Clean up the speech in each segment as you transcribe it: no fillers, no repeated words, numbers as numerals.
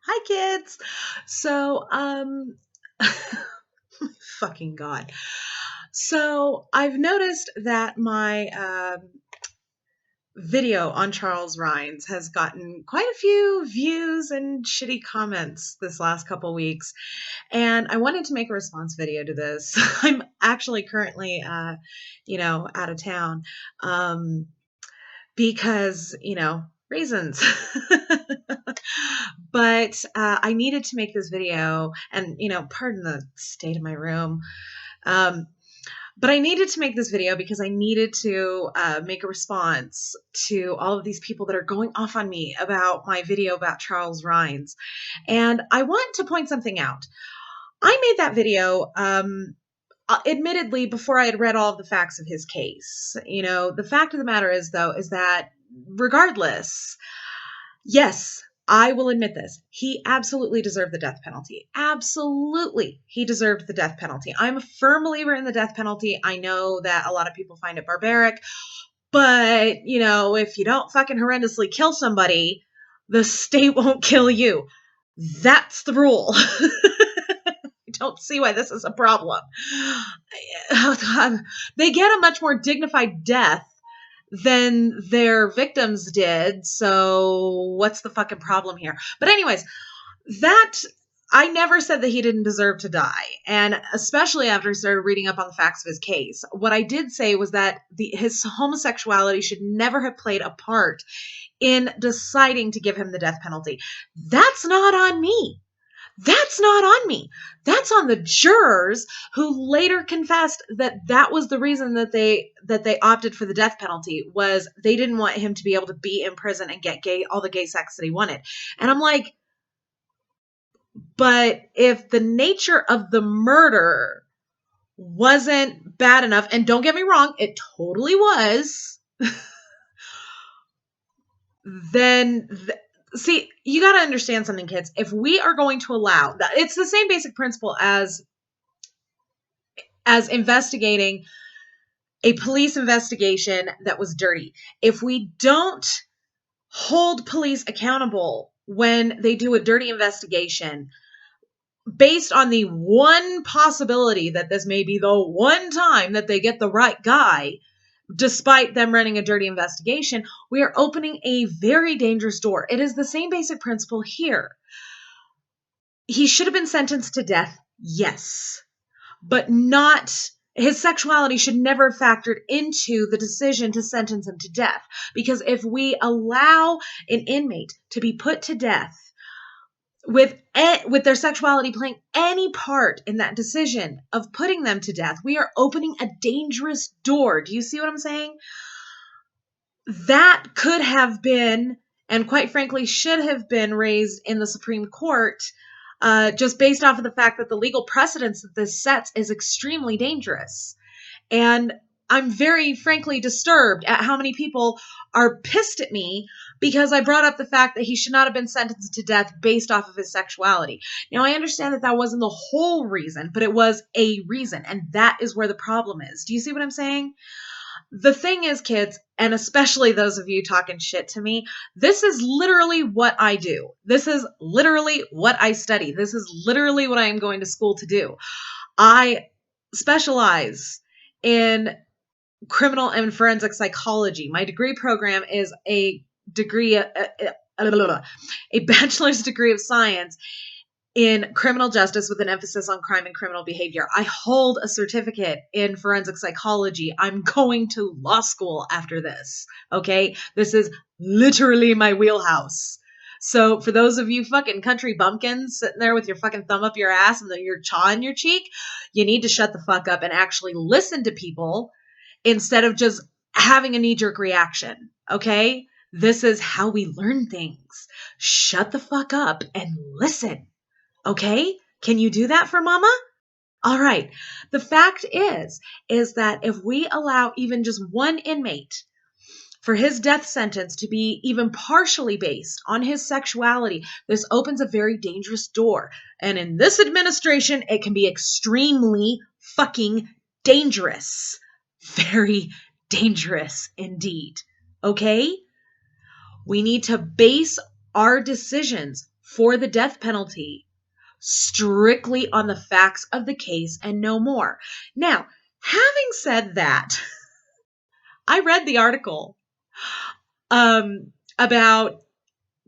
Hi, kids. So, fucking God. So, I've noticed that my video on Charles Rhines has gotten quite a few views and shitty comments this last couple weeks, and I wanted to make a response video to this. I'm actually currently, out of town, because reasons. But I needed to make this video, and pardon the state of my room. Um, but I needed to make this video because I needed to make a response to all of these people that are going off on me about my video about Charles Rhines. And I want to point something out. I made that video, admittedly, before I had read all of the facts of his case. The fact of the matter is, though, is that regardless, yes, I will admit this. He absolutely deserved the death penalty. Absolutely, he deserved the death penalty. I'm a firm believer in the death penalty. I know that a lot of people find it barbaric, but, if you don't fucking horrendously kill somebody, the state won't kill you. That's the rule. I don't see why this is a problem. Oh, God. They get a much more dignified death than their victims did. So what's the fucking problem here? But anyways, that I never said that he didn't deserve to die. And especially after I started reading up on the facts of his case, what I did say was that his homosexuality should never have played a part in deciding to give him the death penalty. That's not on me. That's not on me. That's on the jurors who later confessed that that was the reason that they opted for the death penalty, was they didn't want him to be able to be in prison and get all the gay sex that he wanted. And I'm like, but if the nature of the murder wasn't bad enough, and don't get me wrong, it totally was, then see, you got to understand something, kids. If we are going to allow that, it's the same basic principle as investigating a police investigation that was dirty. If we don't hold police accountable when they do a dirty investigation based on the one possibility that this may be the one time that they get the right guy, despite them running a dirty investigation, we are opening a very dangerous door. It is the same basic principle here. He should have been sentenced to death, yes, but not, his sexuality should never have factored into the decision to sentence him to death. Because if we allow an inmate to be put to death with their sexuality playing any part in that decision of putting them to death, we are opening a dangerous door. Do you see what I'm saying? That could have been, and quite frankly should have been, raised in the Supreme Court, just based off of the fact that the legal precedence that this sets is extremely dangerous. And I'm very frankly disturbed at how many people are pissed at me because I brought up the fact that he should not have been sentenced to death based off of his sexuality. Now, I understand that that wasn't the whole reason, but it was a reason, and that is where the problem is. Do you see what I'm saying? The thing is, kids, and especially those of you talking shit to me, this is literally what I do. This is literally what I study. This is literally what I am going to school to do. I specialize in criminal and forensic psychology. My degree program is a bachelor's degree of science in criminal justice with an emphasis on crime and criminal behavior. I hold a certificate in forensic psychology. I'm going to law school after this. Okay? This is literally my wheelhouse. So for those of you fucking country bumpkins sitting there with your fucking thumb up your ass and your chaw in your cheek, you need to shut the fuck up and actually listen to people instead of just having a knee-jerk reaction. Okay? This is how we learn things. Shut the fuck up and listen. Okay? Can you do that for mama? All right. The fact is that if we allow even just one inmate for his death sentence to be even partially based on his sexuality, this opens a very dangerous door. And in this administration, it can be extremely fucking dangerous. Very dangerous indeed. Okay? We need to base our decisions for the death penalty strictly on the facts of the case and no more. Now, having said that, I read the article about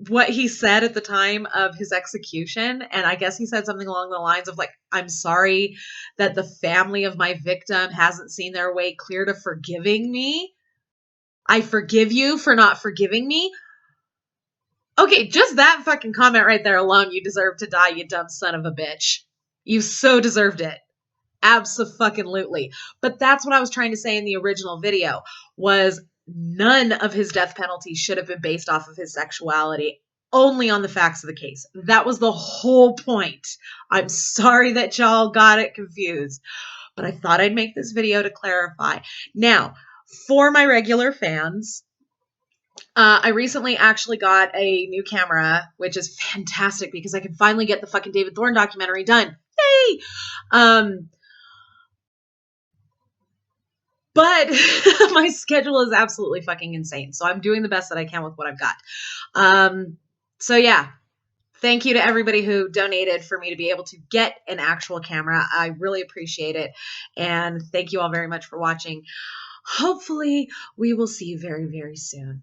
what he said at the time of his execution. And I guess he said something along the lines of like, I'm sorry that the family of my victim hasn't seen their way clear to forgiving me. I forgive you for not forgiving me. Okay, just that fucking comment right there alone, you deserve to die, you dumb son of a bitch. You so deserved it. Abso-fucking-lutely. But that's what I was trying to say in the original video, was none of his death penalty should have been based off of his sexuality, only on the facts of the case. That was the whole point. I'm sorry that y'all got it confused, but I thought I'd make this video to clarify. Now, for my regular fans, I recently actually got a new camera, which is fantastic because I can finally get the fucking David Thorne documentary done. Yay! But my schedule is absolutely fucking insane. So I'm doing the best that I can with what I've got. So yeah, thank you to everybody who donated for me to be able to get an actual camera. I really appreciate it. And thank you all very much for watching. Hopefully we will see you very, very soon.